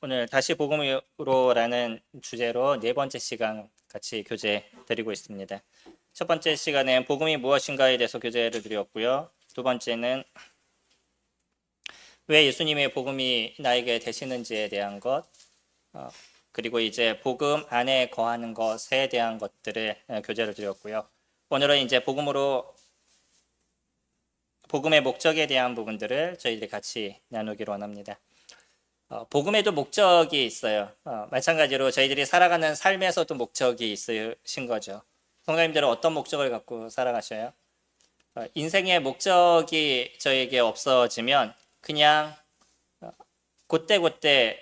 오늘 다시 복음으로라는 주제로 네 번째 시간 같이 교재 드리고 있습니다. 첫 번째 시간에 복음이 무엇인가에 대해서 교재를 드렸고요. 두 번째는 왜 예수님의 복음이 나에게 되시는지에 대한 것, 그리고 이제 복음 안에 거하는 것에 대한 것들을 교재를 드렸고요. 오늘은 이제 복음의 목적에 대한 부분들을 저희들이 같이 나누기로 원합니다. 복음에도 목적이 있어요. 마찬가지로 저희들이 살아가는 삶에서도 목적이 있으신 거죠. 성도님들은 어떤 목적을 갖고 살아가셔요? 인생의 목적이 저에게 없어지면 그냥 그때그때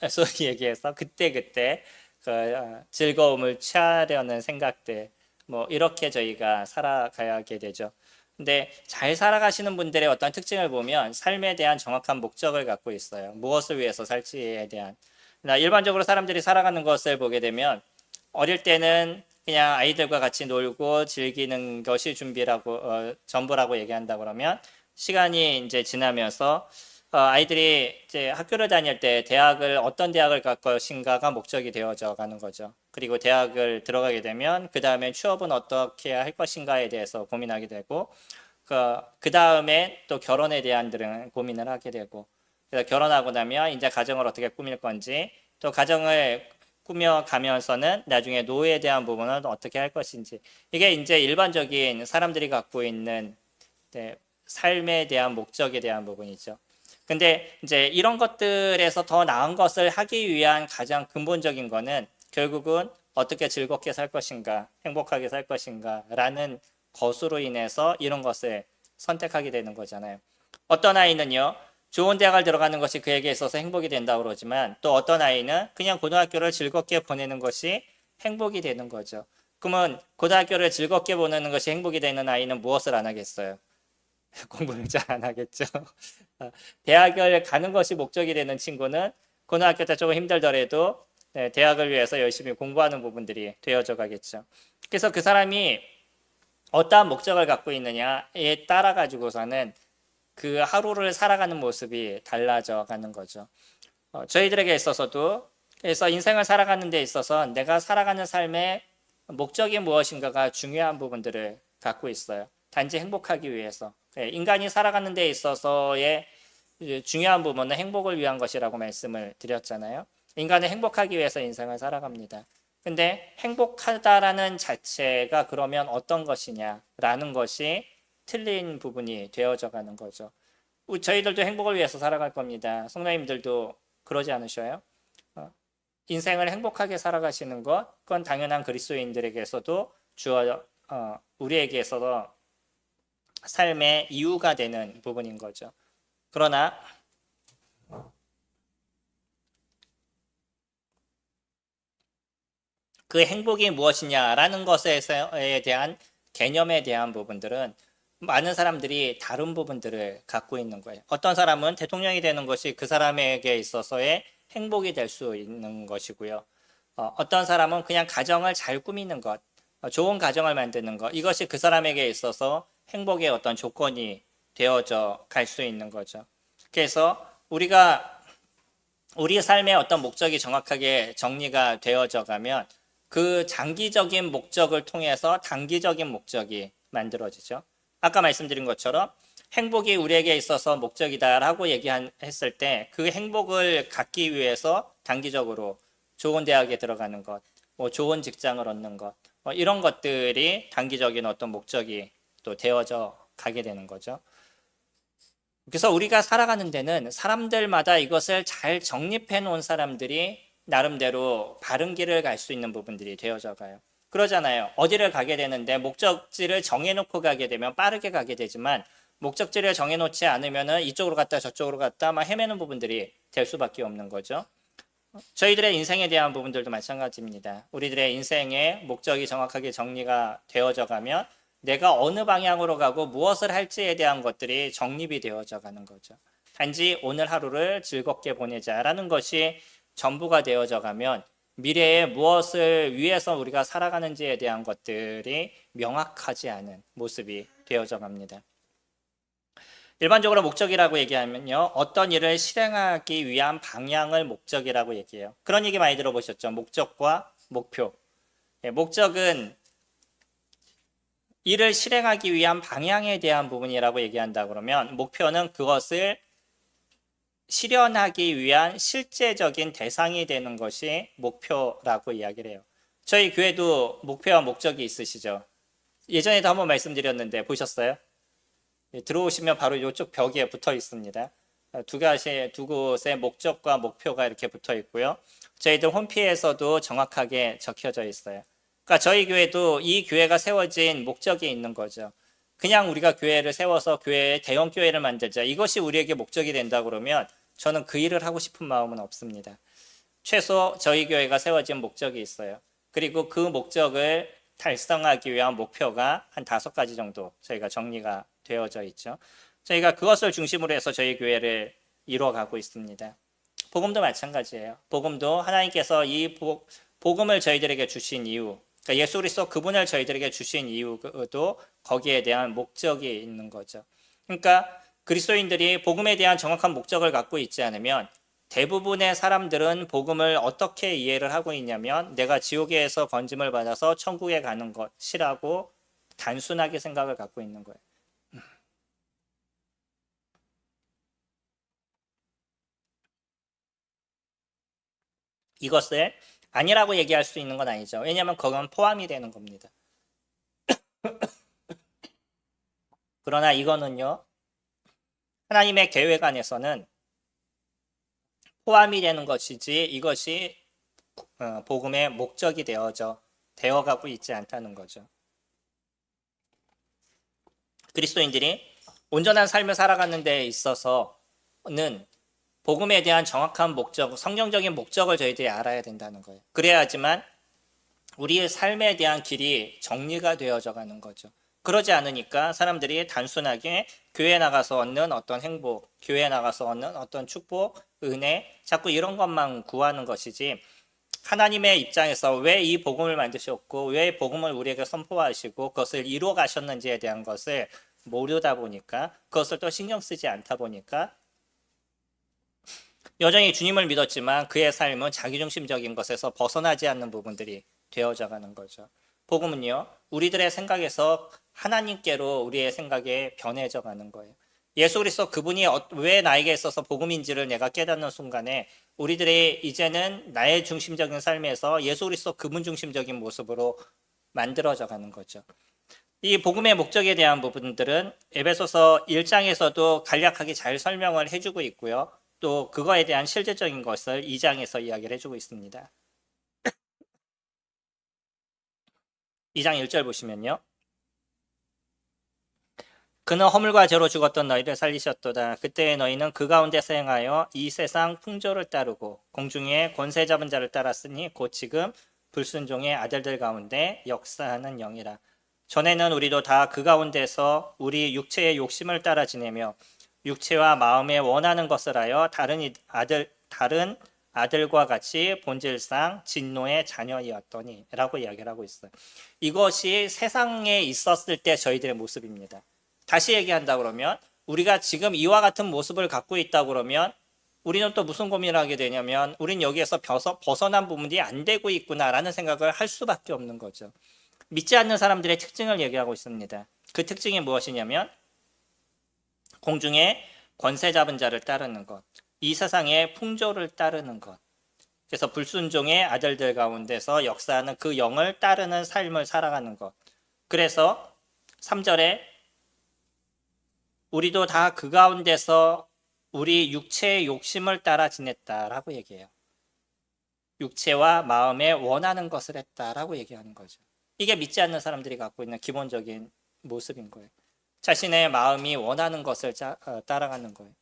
소위 얘기해서 그때그때 즐거움을 취하려는 생각들 이렇게 저희가 살아가게 되죠. 근데 잘 살아가시는 분들의 어떤 특징을 보면 삶에 대한 정확한 목적을 갖고 있어요. 무엇을 위해서 살지에 대한. 일반적으로 사람들이 살아가는 것을 보게 되면 어릴 때는 그냥 아이들과 같이 놀고 즐기는 것이 전부라고 얘기한다 그러면 시간이 이제 지나면서 아이들이 이제 학교를 다닐 때 어떤 대학을 갈 것인가가 목적이 되어져 가는 거죠. 그리고 대학을 들어가게 되면 그 다음에 취업은 어떻게 할 것인가에 대해서 고민하게 되고 그 다음에 또 결혼에 대한 고민을 하게 되고, 그래서 결혼하고 나면 이제 가정을 어떻게 꾸밀 건지, 또 가정을 꾸며가면서는 나중에 노후에 대한 부분은 어떻게 할 것인지, 이게 이제 일반적인 사람들이 갖고 있는 삶에 대한 목적에 대한 부분이죠. 근데 이제 이런 것들에서 더 나은 것을 하기 위한 가장 근본적인 거는 결국은 어떻게 즐겁게 살 것인가, 행복하게 살 것인가 라는 것으로 인해서 이런 것을 선택하게 되는 거잖아요. 어떤 아이는요, 좋은 대학을 들어가는 것이 그에게 있어서 행복이 된다고 그러지만, 또 어떤 아이는 그냥 고등학교를 즐겁게 보내는 것이 행복이 되는 거죠. 그러면 고등학교를 즐겁게 보내는 것이 행복이 되는 아이는 무엇을 안 하겠어요? 공부를 잘 안 하겠죠. 대학을 가는 것이 목적이 되는 친구는 고등학교 때 조금 힘들더라도 대학을 위해서 열심히 공부하는 부분들이 되어져 가겠죠. 그래서 그 사람이 어떠한 목적을 갖고 있느냐에 따라 가지고서는 그 하루를 살아가는 모습이 달라져 가는 거죠. 저희들에게 있어서도 그래서 인생을 살아가는 데 있어서 내가 살아가는 삶의 목적이 무엇인가가 중요한 부분들을 갖고 있어요. 단지 행복하기 위해서. 인간이 살아가는 데 있어서의 중요한 부분은 행복을 위한 것이라고 말씀을 드렸잖아요. 인간은 행복하기 위해서 인생을 살아갑니다. 근데 행복하다라는 자체가 그러면 어떤 것이냐라는 것이 틀린 부분이 되어져 가는 거죠. 저희들도 행복을 위해서 살아갈 겁니다. 성도님들도 그러지 않으셔요? 인생을 행복하게 살아가시는 것, 그건 당연한 그리스도인들에게서도 우리에게서도 삶의 이유가 되는 부분인 거죠. 그러나 그 행복이 무엇이냐라는 것에 대한 개념에 대한 부분들은 많은 사람들이 다른 부분들을 갖고 있는 거예요. 어떤 사람은 대통령이 되는 것이 그 사람에게 있어서의 행복이 될 수 있는 것이고요. 어떤 사람은 그냥 가정을 잘 꾸미는 것, 좋은 가정을 만드는 것, 이것이 그 사람에게 있어서 행복의 어떤 조건이 되어져 갈 수 있는 거죠. 그래서 우리가 우리 삶의 어떤 목적이 정확하게 정리가 되어져 가면 그 장기적인 목적을 통해서 단기적인 목적이 만들어지죠. 아까 말씀드린 것처럼 행복이 우리에게 있어서 목적이다라고 얘기했을 때 그 행복을 갖기 위해서 단기적으로 좋은 대학에 들어가는 것, 좋은 직장을 얻는 것, 이런 것들이 단기적인 어떤 목적이 또 되어져 가게 되는 거죠. 그래서 우리가 살아가는 데는 사람들마다 이것을 잘 정립해 놓은 사람들이 나름대로 바른 길을 갈 수 있는 부분들이 되어져 가요. 그러잖아요. 어디를 가게 되는데 목적지를 정해놓고 가게 되면 빠르게 가게 되지만, 목적지를 정해놓지 않으면 이쪽으로 갔다 저쪽으로 갔다 막 헤매는 부분들이 될 수밖에 없는 거죠. 저희들의 인생에 대한 부분들도 마찬가지입니다. 우리들의 인생의 목적이 정확하게 정리가 되어져 가면 내가 어느 방향으로 가고 무엇을 할지에 대한 것들이 정립이 되어져 가는 거죠. 단지 오늘 하루를 즐겁게 보내자라는 것이 전부가 되어져 가면 미래에 무엇을 위해서 우리가 살아가는지에 대한 것들이 명확하지 않은 모습이 되어져 갑니다. 일반적으로 목적이라고 얘기하면요, 어떤 일을 실행하기 위한 방향을 목적이라고 얘기해요. 그런 얘기 많이 들어보셨죠? 목적과 목표. 목적은 일을 실행하기 위한 방향에 대한 부분이라고 얘기한다 그러면, 목표는 그것을 실현하기 위한 실제적인 대상이 되는 것이 목표라고 이야기를 해요. 저희 교회도 목표와 목적이 있으시죠? 예전에도 한번 말씀드렸는데 보셨어요? 들어오시면 바로 이쪽 벽에 붙어 있습니다. 두 곳의 목적과 목표가 이렇게 붙어 있고요. 저희들 홈피에서도 정확하게 적혀져 있어요. 그러니까 저희 교회도 이 교회가 세워진 목적이 있는 거죠. 그냥 우리가 교회를 세워서 대형 교회를 만들자, 이것이 우리에게 목적이 된다 그러면 저는 그 일을 하고 싶은 마음은 없습니다. 최소 저희 교회가 세워진 목적이 있어요. 그리고 그 목적을 달성하기 위한 목표가 한 5가지 정도 저희가 정리가 되어져 있죠. 저희가 그것을 중심으로 해서 저희 교회를 이루어가고 있습니다. 복음도 마찬가지예요. 복음도 하나님께서 이 복음을 저희들에게 주신 이유, 그러니까 예수 그리스도 그분을 저희들에게 주신 이유도 거기에 대한 목적이 있는 거죠. 그러니까 그리스도인들이 복음에 대한 정확한 목적을 갖고 있지 않으면 대부분의 사람들은 복음을 어떻게 이해를 하고 있냐면, 내가 지옥에서 건짐을 받아서 천국에 가는 것이라고 단순하게 생각을 갖고 있는 거예요. 이것을 아니라고 얘기할 수 있는 건 아니죠. 왜냐하면 그건 포함이 되는 겁니다. 그러나 이거는요, 하나님의 계획 안에서는 포함이 되는 것이지 이것이 복음의 목적이 되어가고 있지 않다는 거죠. 그리스도인들이 온전한 삶을 살아가는 데 있어서는 복음에 대한 정확한 목적, 성경적인 목적을 저희들이 알아야 된다는 거예요. 그래야지만 우리의 삶에 대한 길이 정리가 되어져 가는 거죠. 그러지 않으니까 사람들이 단순하게 교회에 나가서 얻는 어떤 행복, 교회에 나가서 얻는 어떤 축복, 은혜, 자꾸 이런 것만 구하는 것이지, 하나님의 입장에서 왜 이 복음을 만드셨고 왜 복음을 우리에게 선포하시고 그것을 이루어 가셨는지에 대한 것을 모르다 보니까, 그것을 또 신경 쓰지 않다 보니까 여전히 주님을 믿었지만 그의 삶은 자기중심적인 것에서 벗어나지 않는 부분들이 되어져 가는 거죠. 복음은요, 우리들의 생각에서 하나님께로 우리의 생각에 변해져 가는 거예요. 예수 그리스도 그분이 왜 나에게 있어서 복음인지를 내가 깨닫는 순간에 우리들이 이제는 나의 중심적인 삶에서 예수 그리스도 그분 중심적인 모습으로 만들어져 가는 거죠. 이 복음의 목적에 대한 부분들은 에베소서 1장에서도 간략하게 잘 설명을 해주고 있고요. 또 그거에 대한 실제적인 것을 2장에서 이야기를 해주고 있습니다. 2장 1절 보시면요. 그는 허물과 죄로 죽었던 너희를 살리셨도다. 그때 너희는 그 가운데서 행하여 이 세상 풍조를 따르고 공중의 권세 잡은 자를 따랐으니 곧 지금 불순종의 아들들 가운데 역사하는 영이라. 전에는 우리도 다 그 가운데서 우리 육체의 욕심을 따라 지내며 육체와 마음에 원하는 것을 하여 다른 아들과 같이 본질상 진노의 자녀이었더니 라고 이야기를 하고 있어요. 이것이 세상에 있었을 때 저희들의 모습입니다. 다시 얘기한다 그러면 우리가 지금 이와 같은 모습을 갖고 있다 그러면 우리는 또 무슨 고민을 하게 되냐면, 우린 여기에서 벗어난 부분이 안 되고 있구나라는 생각을 할 수밖에 없는 거죠. 믿지 않는 사람들의 특징을 얘기하고 있습니다. 그 특징이 무엇이냐면 공중에 권세 잡은 자를 따르는 것, 이 세상의 풍조를 따르는 것, 그래서 불순종의 아들들 가운데서 역사하는 그 영을 따르는 삶을 살아가는 것. 그래서 3절에 우리도 다 그 가운데서 우리 육체의 욕심을 따라 지냈다라고 얘기해요. 육체와 마음에 원하는 것을 했다라고 얘기하는 거죠. 이게 믿지 않는 사람들이 갖고 있는 기본적인 모습인 거예요. 자신의 마음이 원하는 것을 따라가는 거예요.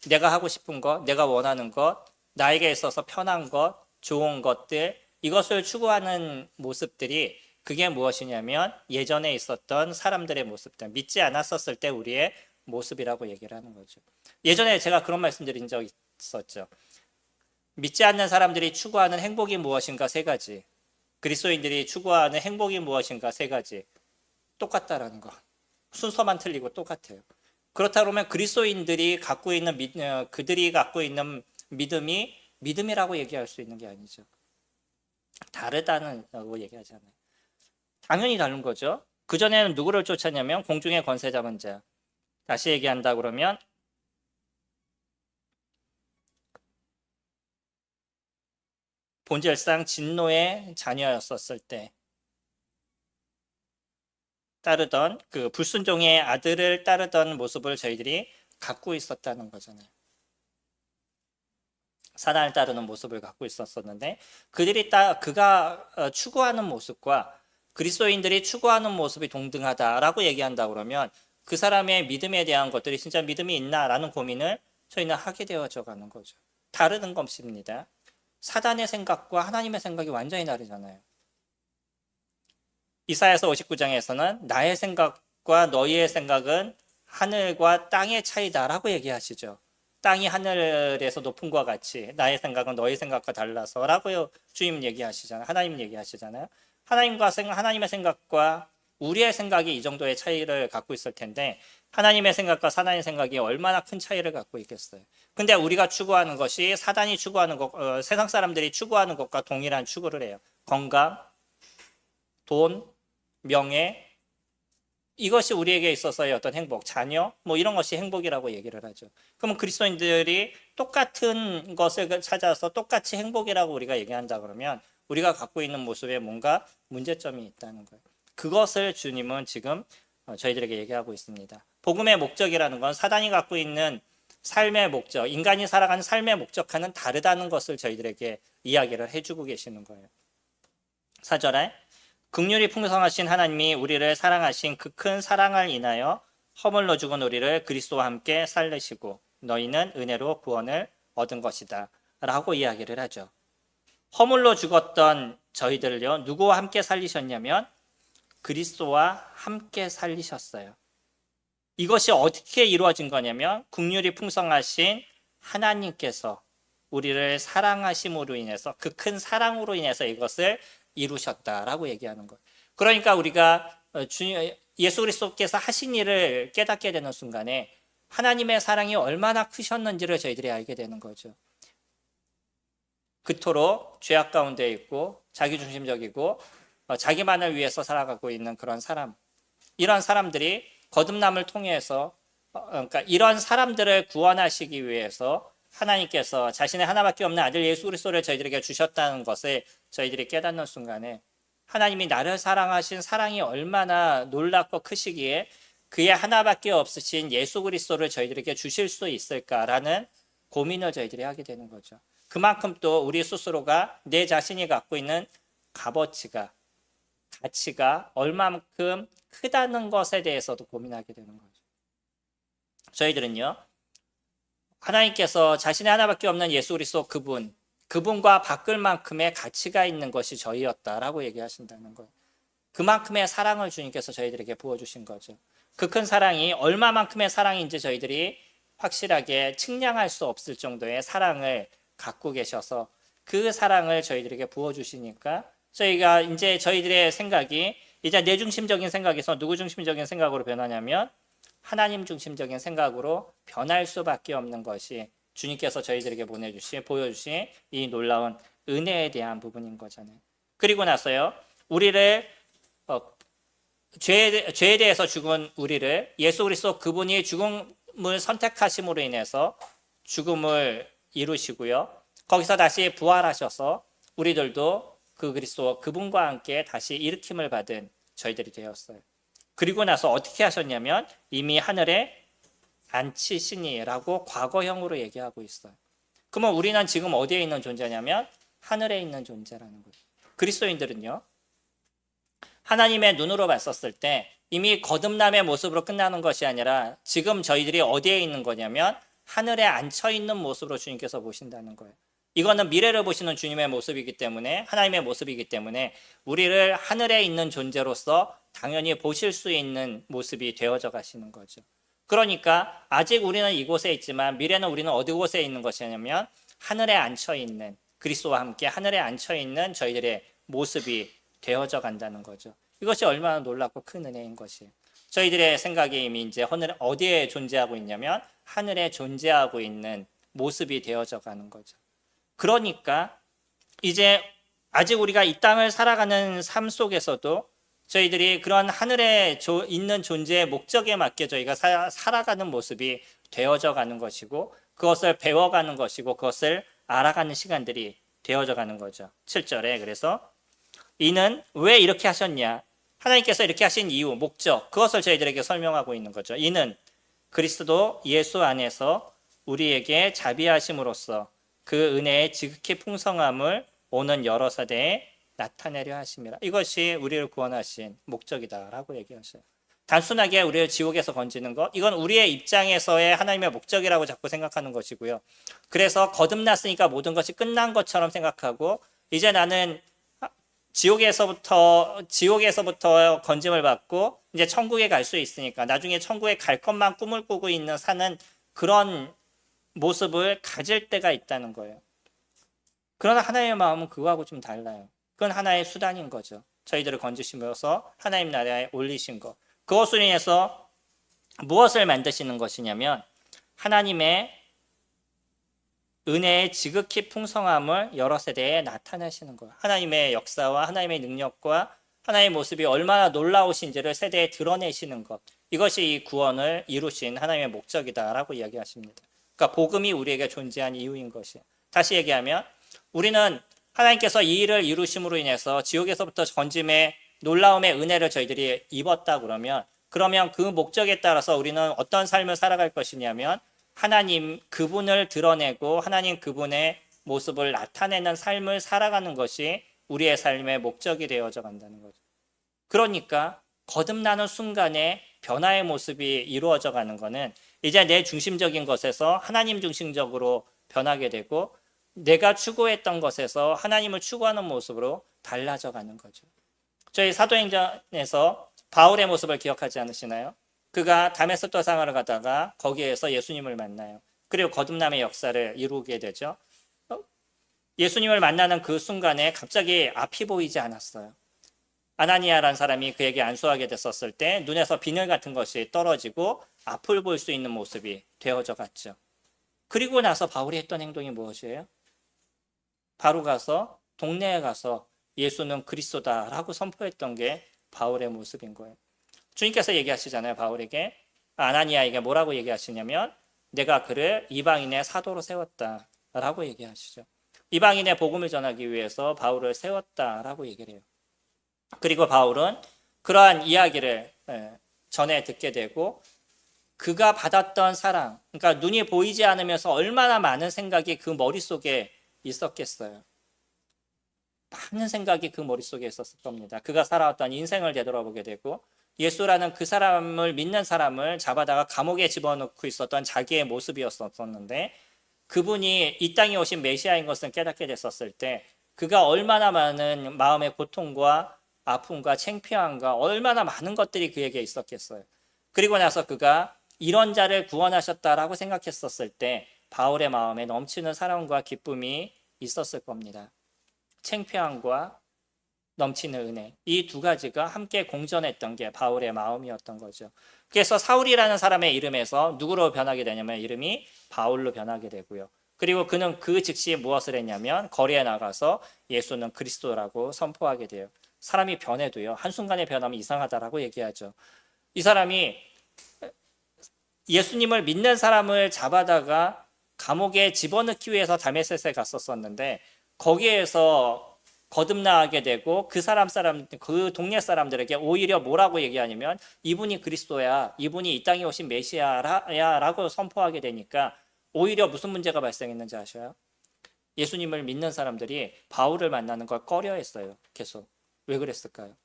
내가 하고 싶은 것, 내가 원하는 것, 나에게 있어서 편한 것, 좋은 것들, 이것을 추구하는 모습들이, 그게 무엇이냐면 예전에 있었던 사람들의 모습들, 믿지 않았었을 때 우리의 모습이라고 얘기를 하는 거죠. 예전에 제가 그런 말씀드린 적 있었죠. 믿지 않는 사람들이 추구하는 행복이 무엇인가 3가지, 그리스도인들이 추구하는 행복이 무엇인가 3가지, 똑같다라는 거. 순서만 틀리고 똑같아요. 그렇다 그러면 그리스도인들이 갖고 있는 그들이 갖고 있는 믿음이 믿음이라고 얘기할 수 있는 게 아니죠. 다르다고 얘기하잖아요. 당연히 다른 거죠. 그전에는 누구를 쫓았냐면 공중의 권세 잡은 자. 다시 얘기한다 그러면 본질상 진노의 자녀였었을 때 따르던 그 불순종의 아들을 따르던 모습을 저희들이 갖고 있었다는 거잖아요. 사단을 따르는 모습을 갖고 있었었는데 그가 추구하는 모습과 그리스도인들이 추구하는 모습이 동등하다라고 얘기한다 그러면 그 사람의 믿음에 대한 것들이 진짜 믿음이 있나라는 고민을 저희는 하게 되어져 가는 거죠. 다르는 것입니다. 사단의 생각과 하나님의 생각이 완전히 다르잖아요. 이사야서 59장에서는 나의 생각과 너희의 생각은 하늘과 땅의 차이다라고 얘기하시죠. 땅이 하늘에서 높은 것과 같이 나의 생각은 너희 생각과 달라서라고 주님 얘기하시잖아요. 하나님 얘기하시잖아요. 하나님의 생각과 우리의 생각이 이 정도의 차이를 갖고 있을 텐데 하나님의 생각과 사단의 생각이 얼마나 큰 차이를 갖고 있겠어요. 근데 우리가 추구하는 것이 사단이 추구하는 것, 세상 사람들이 추구하는 것과 동일한 추구를 해요. 건강, 돈, 명예, 이것이 우리에게 있어서의 어떤 행복, 자녀, 뭐 이런 것이 행복이라고 얘기를 하죠. 그러면 그리스도인들이 똑같은 것을 찾아서 똑같이 행복이라고 우리가 얘기한다 그러면 우리가 갖고 있는 모습에 뭔가 문제점이 있다는 거예요. 그것을 주님은 지금 저희들에게 얘기하고 있습니다. 복음의 목적이라는 건 사단이 갖고 있는 삶의 목적, 인간이 살아가는 삶의 목적과는 다르다는 것을 저희들에게 이야기를 해주고 계시는 거예요. 4절에 긍휼이 풍성하신 하나님이 우리를 사랑하신 그 큰 사랑을 인하여 허물로 죽은 우리를 그리스도와 함께 살리시고 너희는 은혜로 구원을 얻은 것이다 라고 이야기를 하죠. 허물로 죽었던 저희들을요 누구와 함께 살리셨냐면 그리스도와 함께 살리셨어요. 이것이 어떻게 이루어진 거냐면 긍휼이 풍성하신 하나님께서 우리를 사랑하심으로 인해서 그 큰 사랑으로 인해서 이것을 이루셨다라고 얘기하는 거예요. 그러니까 우리가 예수 그리스도께서 하신 일을 깨닫게 되는 순간에 하나님의 사랑이 얼마나 크셨는지를 저희들이 알게 되는 거죠. 그토록 죄악 가운데 있고 자기중심적이고 자기만을 위해서 살아가고 있는 그런 사람, 이런 사람들이 거듭남을 통해서 그러니까 이런 사람들을 구원하시기 위해서 하나님께서 자신의 하나밖에 없는 아들 예수 그리스도를 저희들에게 주셨다는 것을 저희들이 깨닫는 순간에 하나님이 나를 사랑하신 사랑이 얼마나 놀랍고 크시기에 그의 하나밖에 없으신 예수 그리스도를 저희들에게 주실 수 있을까라는 고민을 저희들이 하게 되는 거죠. 그만큼 또 우리 스스로가 내 자신이 갖고 있는 값어치가 가치가 얼마만큼 크다는 것에 대해서도 고민하게 되는 거죠. 저희들은요 하나님께서 자신의 하나밖에 없는 예수 그리스도 그분과 바꿀 만큼의 가치가 있는 것이 저희였다라고 얘기하신다는 거예요. 그만큼의 사랑을 주님께서 저희들에게 부어주신 거죠. 그 큰 사랑이 얼마만큼의 사랑인지 저희들이 확실하게 측량할 수 없을 정도의 사랑을 갖고 계셔서 그 사랑을 저희들에게 부어주시니까 저희가 이제 저희들의 생각이 이제 내 중심적인 생각에서 누구 중심적인 생각으로 변하냐면 하나님 중심적인 생각으로 변할 수밖에 없는 것이 주님께서 저희들에게 보여주신 이 놀라운 은혜에 대한 부분인 거잖아요. 그리고 나서요 우리를 죄에 대해서 죽은 우리를 예수 그리스도 그분이 죽음을 선택하심으로 인해서 죽음을 이루시고요. 거기서 다시 부활하셔서 우리들도 그 그리스도 그분과 함께 다시 일으킴을 받은 저희들이 되었어요. 그리고 나서 어떻게 하셨냐면 이미 하늘에 앉히시니라고 과거형으로 얘기하고 있어요. 그러면 우리는 지금 어디에 있는 존재냐면 하늘에 있는 존재라는 거예요. 그리스도인들은요 하나님의 눈으로 봤었을 때 이미 거듭남의 모습으로 끝나는 것이 아니라 지금 저희들이 어디에 있는 거냐면 하늘에 앉혀 있는 모습으로 주님께서 보신다는 거예요. 이거는 미래를 보시는 주님의 모습이기 때문에 하나님의 모습이기 때문에 우리를 하늘에 있는 존재로서 당연히 보실 수 있는 모습이 되어져 가시는 거죠. 그러니까 아직 우리는 이곳에 있지만 미래는 우리는 어디 곳에 있는 것이냐면 하늘에 앉혀 있는 그리스도와 함께 하늘에 앉혀 있는 저희들의 모습이 되어져 간다는 거죠. 이것이 얼마나 놀랍고 큰 은혜인 것이에요. 저희들의 생각이 이미 이제 하늘 어디에 존재하고 있냐면 하늘에 존재하고 있는 모습이 되어져 가는 거죠. 그러니까 이제 아직 우리가 이 땅을 살아가는 삶 속에서도 저희들이 그런 하늘에 있는 존재의 목적에 맞게 저희가 살아가는 모습이 되어져 가는 것이고 그것을 배워가는 것이고 그것을 알아가는 시간들이 되어져 가는 거죠. 7절에 그래서 이는 왜 이렇게 하셨냐? 하나님께서 이렇게 하신 이유, 목적, 그것을 저희들에게 설명하고 있는 거죠. 이는 그리스도 예수 안에서 우리에게 자비하심으로써 그 은혜의 지극히 풍성함을 오는 여러 세대에 나타내려 하심이라. 이것이 우리를 구원하신 목적이다라고 얘기하셔요. 단순하게 우리를 지옥에서 건지는 것, 이건 우리의 입장에서의 하나님의 목적이라고 자꾸 생각하는 것이고요. 그래서 거듭났으니까 모든 것이 끝난 것처럼 생각하고 이제 나는 지옥에서부터 건짐을 받고 이제 천국에 갈 수 있으니까 나중에 천국에 갈 것만 꿈을 꾸고 있는 사는 그런 모습을 가질 때가 있다는 거예요. 그러나 하나님의 마음은 그거하고 좀 달라요. 그건 하나의 수단인 거죠. 저희들을 건지시면서 하나님 나라에 올리신 것. 그것으로 인해서 무엇을 만드시는 것이냐면 하나님의 은혜의 지극히 풍성함을 여러 세대에 나타내시는 거예요. 하나님의 역사와 하나님의 능력과 하나님의 모습이 얼마나 놀라우신지를 세대에 드러내시는 것. 이것이 이 구원을 이루신 하나님의 목적이다라고 이야기하십니다. 그러니까 복음이 우리에게 존재한 이유인 것이에요. 다시 얘기하면 우리는 하나님께서 이 일을 이루심으로 인해서 지옥에서부터 건짐의 놀라움의 은혜를 저희들이 입었다 그러면 그 목적에 따라서 우리는 어떤 삶을 살아갈 것이냐면 하나님 그분을 드러내고 하나님 그분의 모습을 나타내는 삶을 살아가는 것이 우리의 삶의 목적이 되어져 간다는 거죠. 그러니까 거듭나는 순간에 변화의 모습이 이루어져 가는 것은 이제 내 중심적인 것에서 하나님 중심적으로 변하게 되고 내가 추구했던 것에서 하나님을 추구하는 모습으로 달라져 가는 거죠. 저희 사도행전에서 바울의 모습을 기억하지 않으시나요? 그가 다메섹도 상하를 가다가 거기에서 예수님을 만나요. 그리고 거듭남의 역사를 이루게 되죠. 예수님을 만나는 그 순간에 갑자기 앞이 보이지 않았어요. 아나니아라는 사람이 그에게 안수하게 됐었을 때 눈에서 비늘 같은 것이 떨어지고 앞을 볼 수 있는 모습이 되어져 갔죠. 그리고 나서 바울이 했던 행동이 무엇이에요? 바로 가서 동네에 가서 예수는 그리스도다라고 선포했던 게 바울의 모습인 거예요. 주님께서 얘기하시잖아요. 바울에게 아나니아에게 뭐라고 얘기하시냐면 내가 그를 이방인의 사도로 세웠다라고 얘기하시죠. 이방인의 복음을 전하기 위해서 바울을 세웠다라고 얘기를 해요. 그리고 바울은 그러한 이야기를 전해 듣게 되고 그가 받았던 사랑, 그러니까 눈이 보이지 않으면서 얼마나 많은 생각이 그 머릿속에 있었겠어요. 많은 생각이 그 머릿속에 있었을 겁니다. 그가 살아왔던 인생을 되돌아보게 되고 예수라는 그 사람을 믿는 사람을 잡아다가 감옥에 집어넣고 있었던 자기의 모습이었었는데 그분이 이 땅에 오신 메시아인 것을 깨닫게 됐었을 때 그가 얼마나 많은 마음의 고통과 아픔과 창피함과 얼마나 많은 것들이 그에게 있었겠어요. 그리고 나서 그가 이런 자를 구원하셨다라고 생각했었을 때 바울의 마음에 넘치는 사랑과 기쁨이 있었을 겁니다. 창피함과 넘치는 은혜, 이 두 가지가 함께 공존했던 게 바울의 마음이었던 거죠. 그래서 사울이라는 사람의 이름에서 누구로 변하게 되냐면 이름이 바울로 변하게 되고요. 그리고 그는 그 즉시 무엇을 했냐면 거리에 나가서 예수는 그리스도라고 선포하게 돼요. 사람이 변해도요, 한순간에 변하면 이상하다라고 얘기하죠. 이 사람이 예수님을 믿는 사람을 잡아다가 감옥에 집어넣기 위해서 다메섹에 갔었었는데 거기에서 거듭나게 되고 그 동네 사람들에게 오히려 뭐라고 얘기하냐면 이분이 그리스도야, 이분이 이 땅에 오신 메시아야라고 선포하게 되니까 오히려 무슨 문제가 발생했는지 아셔요? 예수님을 믿는 사람들이 바울을 만나는 걸 꺼려했어요. 계속. 왜 그랬을까요?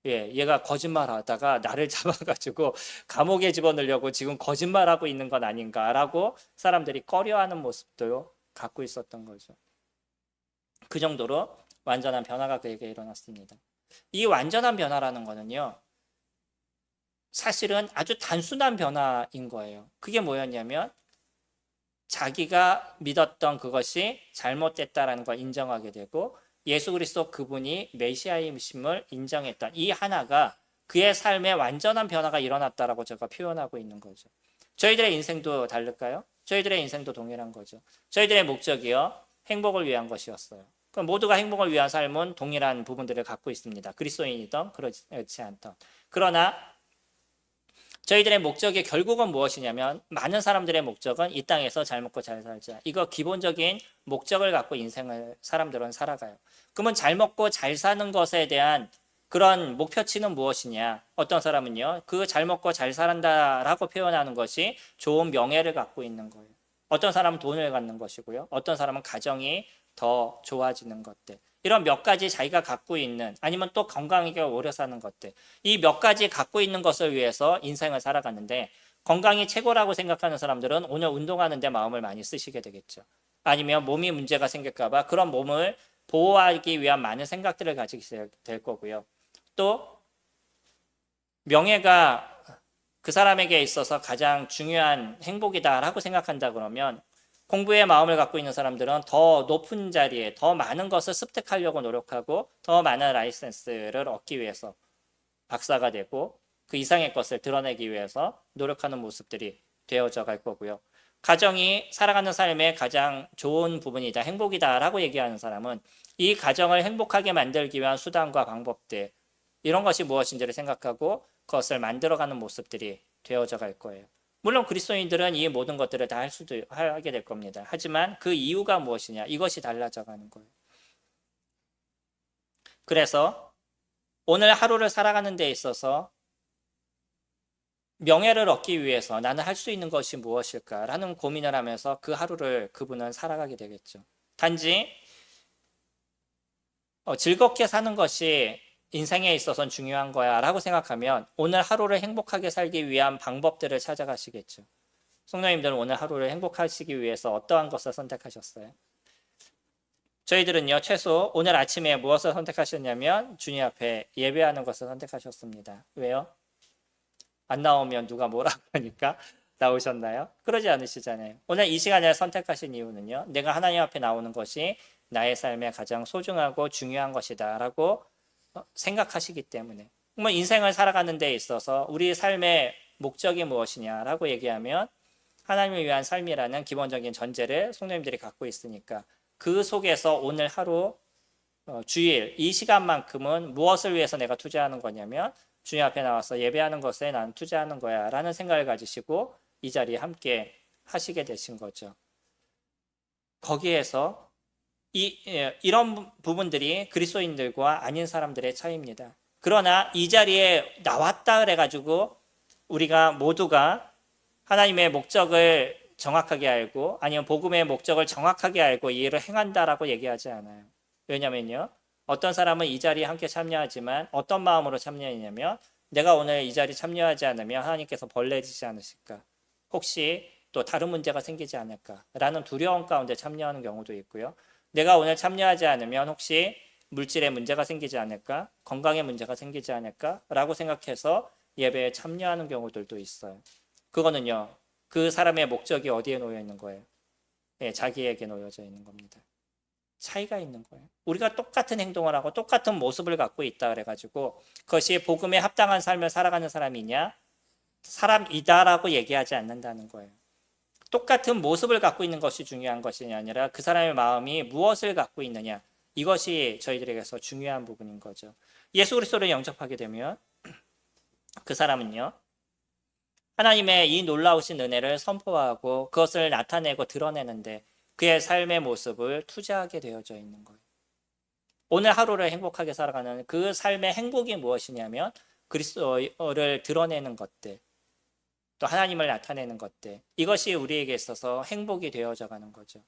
얘가 거짓말하다가 나를 잡아가지고 감옥에 집어넣으려고 지금 거짓말하고 있는 건 아닌가라고 사람들이 꺼려하는 모습도 갖고 있었던 거죠. 그 정도로 완전한 변화가 그에게 일어났습니다. 이 완전한 변화라는 거는요, 사실은 아주 단순한 변화인 거예요. 그게 뭐였냐면 자기가 믿었던 그것이 잘못됐다라는 걸 인정하게 되고 예수 그리스도 그분이 메시아임심을 인정했던 이 하나가 그의 삶에 완전한 변화가 일어났다라고 제가 표현하고 있는 거죠. 저희들의 인생도 다를까요? 저희들의 인생도 동일한 거죠. 저희들의 목적이요, 행복을 위한 것이었어요. 그럼 모두가 행복을 위한 삶은 동일한 부분들을 갖고 있습니다. 그리스도인이든 그렇지 않든. 그러나 저희들의 목적이 결국은 무엇이냐면, 많은 사람들의 목적은 이 땅에서 잘 먹고 잘 살자. 이거 기본적인 목적을 갖고 인생을 사람들은 살아가요. 그러면 잘 먹고 잘 사는 것에 대한 그런 목표치는 무엇이냐? 어떤 사람은요, 그 잘 먹고 잘 살한다라고 표현하는 것이 좋은 명예를 갖고 있는 거예요. 어떤 사람은 돈을 갖는 것이고요. 어떤 사람은 가정이 더 좋아지는 것들. 이런 몇 가지 자기가 갖고 있는, 아니면 또 건강하게 오래 사는 것들, 이 몇 가지 갖고 있는 것을 위해서 인생을 살아가는데, 건강이 최고라고 생각하는 사람들은 오늘 운동하는 데 마음을 많이 쓰시게 되겠죠. 아니면 몸이 문제가 생길까 봐 그런 몸을 보호하기 위한 많은 생각들을 가지게 될 거고요. 또 명예가 그 사람에게 있어서 가장 중요한 행복이다라고 생각한다 그러면, 공부에 마음을 갖고 있는 사람들은 더 높은 자리에 더 많은 것을 습득하려고 노력하고 더 많은 라이센스를 얻기 위해서 박사가 되고 그 이상의 것을 드러내기 위해서 노력하는 모습들이 되어져 갈 거고요. 가정이 살아가는 삶의 가장 좋은 부분이다, 행복이다라고 얘기하는 사람은 이 가정을 행복하게 만들기 위한 수단과 방법들, 이런 것이 무엇인지를 생각하고 그것을 만들어가는 모습들이 되어져 갈 거예요. 물론 그리스도인들은 이 모든 것들을 다 하게 될 겁니다. 하지만 그 이유가 무엇이냐, 이것이 달라져 가는 거예요. 그래서 오늘 하루를 살아가는 데 있어서 명예를 얻기 위해서 나는 할 수 있는 것이 무엇일까라는 고민을 하면서 그 하루를 그분은 살아가게 되겠죠. 단지 즐겁게 사는 것이 인생에 있어서는 중요한 거야 라고 생각하면 오늘 하루를 행복하게 살기 위한 방법들을 찾아가시겠죠. 성도님들은 오늘 하루를 행복하시기 위해서 어떠한 것을 선택하셨어요? 저희들은요, 최소 오늘 아침에 무엇을 선택하셨냐면 주님 앞에 예배하는 것을 선택하셨습니다. 왜요? 안 나오면 누가 뭐라고 하니까 나오셨나요? 그러지 않으시잖아요. 오늘 이 시간을 선택하신 이유는요, 내가 하나님 앞에 나오는 것이 나의 삶에 가장 소중하고 중요한 것이다 라고 생각하시기 때문에. 그러면 인생을 살아가는 데 있어서 우리 삶의 목적이 무엇이냐라고 얘기하면 하나님을 위한 삶이라는 기본적인 전제를 성도님들이 갖고 있으니까, 그 속에서 오늘 하루, 주일, 이 시간만큼은 무엇을 위해서 내가 투자하는 거냐면 주님 앞에 나와서 예배하는 것에 난 투자하는 거야 라는 생각을 가지시고 이 자리에 함께 하시게 되신 거죠. 거기에서 이런 부분들이 그리스도인들과 아닌 사람들의 차이입니다. 그러나 이 자리에 나왔다 그래가지고 우리가 모두가 하나님의 목적을 정확하게 알고, 아니면 복음의 목적을 정확하게 알고 이 일을 행한다라고 얘기하지 않아요. 왜냐면요, 어떤 사람은 이 자리에 함께 참여하지만 어떤 마음으로 참여했냐면, 내가 오늘 이 자리에 참여하지 않으면 하나님께서 벌 내리지 않으실까, 혹시 또 다른 문제가 생기지 않을까라는 두려움 가운데 참여하는 경우도 있고요. 내가 오늘 참여하지 않으면 혹시 물질에 문제가 생기지 않을까, 건강에 문제가 생기지 않을까라고 생각해서 예배에 참여하는 경우들도 있어요. 그거는요, 그 사람의 목적이 어디에 놓여 있는 거예요? 네, 자기에게 놓여져 있는 겁니다. 차이가 있는 거예요. 우리가 똑같은 행동을 하고 똑같은 모습을 갖고 있다 그래가지고 그것이 복음에 합당한 삶을 살아가는 사람이냐, 사람이다라고 얘기하지 않는다는 거예요. 똑같은 모습을 갖고 있는 것이 중요한 것이 아니라 그 사람의 마음이 무엇을 갖고 있느냐, 이것이 저희들에게서 중요한 부분인 거죠. 예수 그리스도를 영접하게 되면 그 사람은요, 하나님의 이 놀라우신 은혜를 선포하고 그것을 나타내고 드러내는데 그의 삶의 모습을 투자하게 되어져 있는 거예요. 오늘 하루를 행복하게 살아가는 그 삶의 행복이 무엇이냐면 그리스도를 드러내는 것들, 또 하나님을 나타내는 것들, 이것이 우리에게 있어서 행복이 되어져 가는 거죠.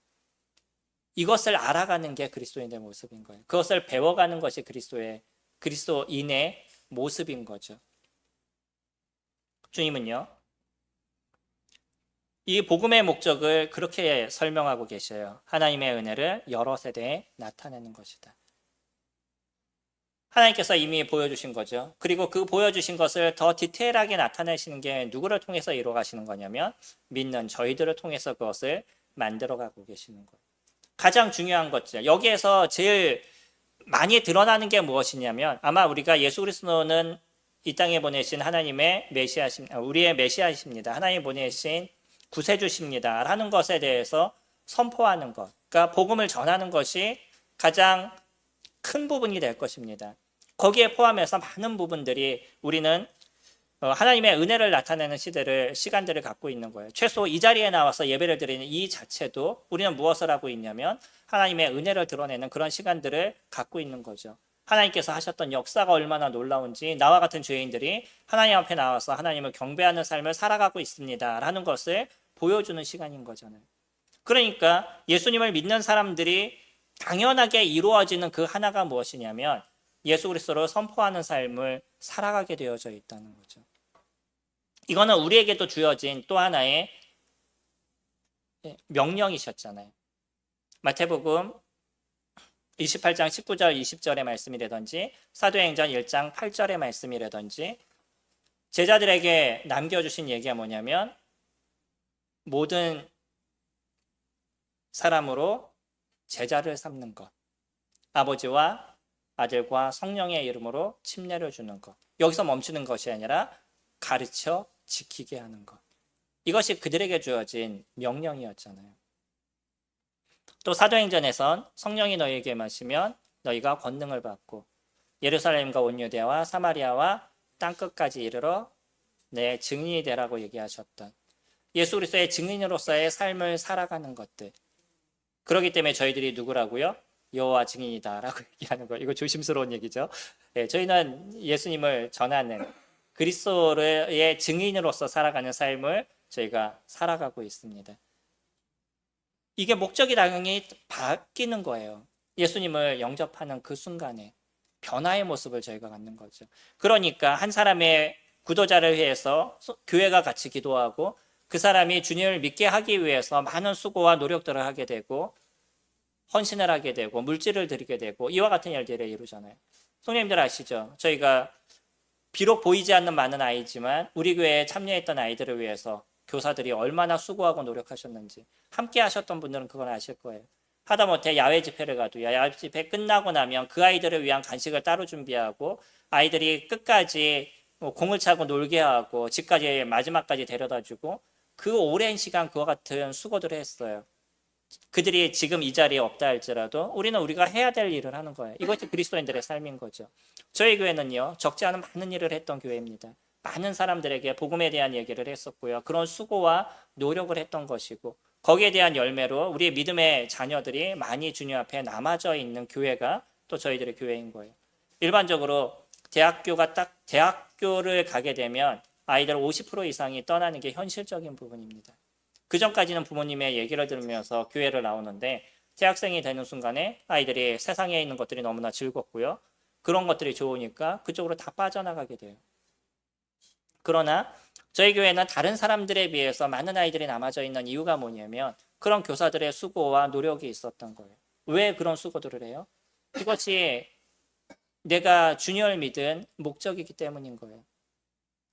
이것을 알아가는 게 그리스도인의 모습인 거예요. 그것을 배워가는 것이 그리스도인의 모습인 거죠. 주님은요, 이 복음의 목적을 그렇게 설명하고 계셔요. 하나님의 은혜를 여러 세대에 나타내는 것이다. 하나님께서 이미 보여주신 거죠. 그리고 그 보여주신 것을 더 디테일하게 나타내시는 게 누구를 통해서 이루어 가시는 거냐면 믿는 저희들을 통해서 그것을 만들어가고 계시는 거예요. 가장 중요한 것이죠. 여기에서 제일 많이 드러나는 게 무엇이냐면, 아마 우리가 예수 그리스도는 이 땅에 보내신 하나님의 우리의 메시아이십니다. 하나님 보내신 구세주십니다. 라는 것에 대해서 선포하는 것. 그러니까 복음을 전하는 것이 가장 큰 부분이 될 것입니다. 거기에 포함해서 많은 부분들이 우리는 하나님의 은혜를 나타내는 시간들을 갖고 있는 거예요. 최소 이 자리에 나와서 예배를 드리는 이 자체도 우리는 무엇을 하고 있냐면 하나님의 은혜를 드러내는 그런 시간들을 갖고 있는 거죠. 하나님께서 하셨던 역사가 얼마나 놀라운지 나와 같은 죄인들이 하나님 앞에 나와서 하나님을 경배하는 삶을 살아가고 있습니다 라는 것을 보여주는 시간인 거잖아요. 그러니까 예수님을 믿는 사람들이 당연하게 이루어지는 그 하나가 무엇이냐면 예수 그리스도를 선포하는 삶을 살아가게 되어져 있다는 거죠. 이거는 우리에게도 주어진 또 하나의 명령이셨잖아요. 마태복음 28장 19절 20절의 말씀이라든지 사도행전 1장 8절의 말씀이라든지 제자들에게 남겨주신 얘기가 뭐냐면 모든 사람으로 제자를 삼는 것, 아버지와 아들과 성령의 이름으로 침례를 주는 것. 여기서 멈추는 것이 아니라 가르쳐 지키게 하는 것. 이것이 그들에게 주어진 명령이었잖아요. 또 사도행전에선 성령이 너희에게 마시면 너희가 권능을 받고 예루살렘과 온 유대와 사마리아와 땅끝까지 이르러 내 증인이 되라고 얘기하셨던 예수 그리스도의 증인으로서의 삶을 살아가는 것들. 그렇기 때문에 저희들이 누구라고요? 여호와 증인이다라고 얘기하는 거예요. 이거 조심스러운 얘기죠. 네, 저희는 예수님을 전하는 그리스도의 증인으로서 살아가는 삶을 저희가 살아가고 있습니다. 이게 목적이 당연히 바뀌는 거예요. 예수님을 영접하는 그 순간에 변화의 모습을 저희가 갖는 거죠. 그러니까 한 사람의 구도자를 위해서 교회가 같이 기도하고 그 사람이 주님을 믿게 하기 위해서 많은 수고와 노력들을 하게 되고 헌신을 하게 되고 물질을 드리게 되고 이와 같은 일들을 이루잖아요. 성도님들 아시죠? 저희가 비록 보이지 않는 많은 아이지만 우리 교회에 참여했던 아이들을 위해서 교사들이 얼마나 수고하고 노력하셨는지 함께 하셨던 분들은 그걸 아실 거예요. 하다못해 야외 집회를 가도 야외 집회 끝나고 나면 그 아이들을 위한 간식을 따로 준비하고 아이들이 끝까지 공을 차고 놀게 하고 집까지 마지막까지 데려다주고 그 오랜 시간 그와 같은 수고들을 했어요. 그들이 지금 이 자리에 없다 할지라도 우리는 우리가 해야 될 일을 하는 거예요. 이것이 그리스도인들의 삶인 거죠. 저희 교회는요, 적지 않은 많은 일을 했던 교회입니다. 많은 사람들에게 복음에 대한 얘기를 했었고요. 그런 수고와 노력을 했던 것이고 거기에 대한 열매로 우리의 믿음의 자녀들이 많이 주님 앞에 남아져 있는 교회가 또 저희들의 교회인 거예요. 일반적으로 대학교를 가게 되면 아이들 50% 이상이 떠나는 게 현실적인 부분입니다. 그 전까지는 부모님의 얘기를 들으면서 교회를 나오는데 대학생이 되는 순간에 아이들이 세상에 있는 것들이 너무나 즐겁고요. 그런 것들이 좋으니까 그쪽으로 다 빠져나가게 돼요. 그러나 저희 교회는 다른 사람들에 비해서 많은 아이들이 남아져 있는 이유가 뭐냐면 그런 교사들의 수고와 노력이 있었던 거예요. 왜 그런 수고들을 해요? 이것이 내가 주님을 믿은 목적이기 때문인 거예요.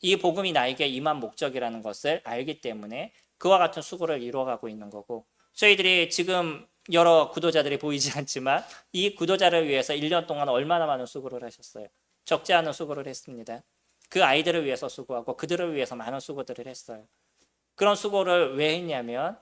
이 복음이 나에게 임한 목적이라는 것을 알기 때문에 그와 같은 수고를 이루어가고 있는 거고 저희들이 지금 여러 구도자들이 보이지 않지만 이 구도자를 위해서 1년 동안 얼마나 많은 수고를 하셨어요. 적지 않은 수고를 했습니다. 그 아이들을 위해서 수고하고 그들을 위해서 많은 수고들을 했어요. 그런 수고를 왜 했냐면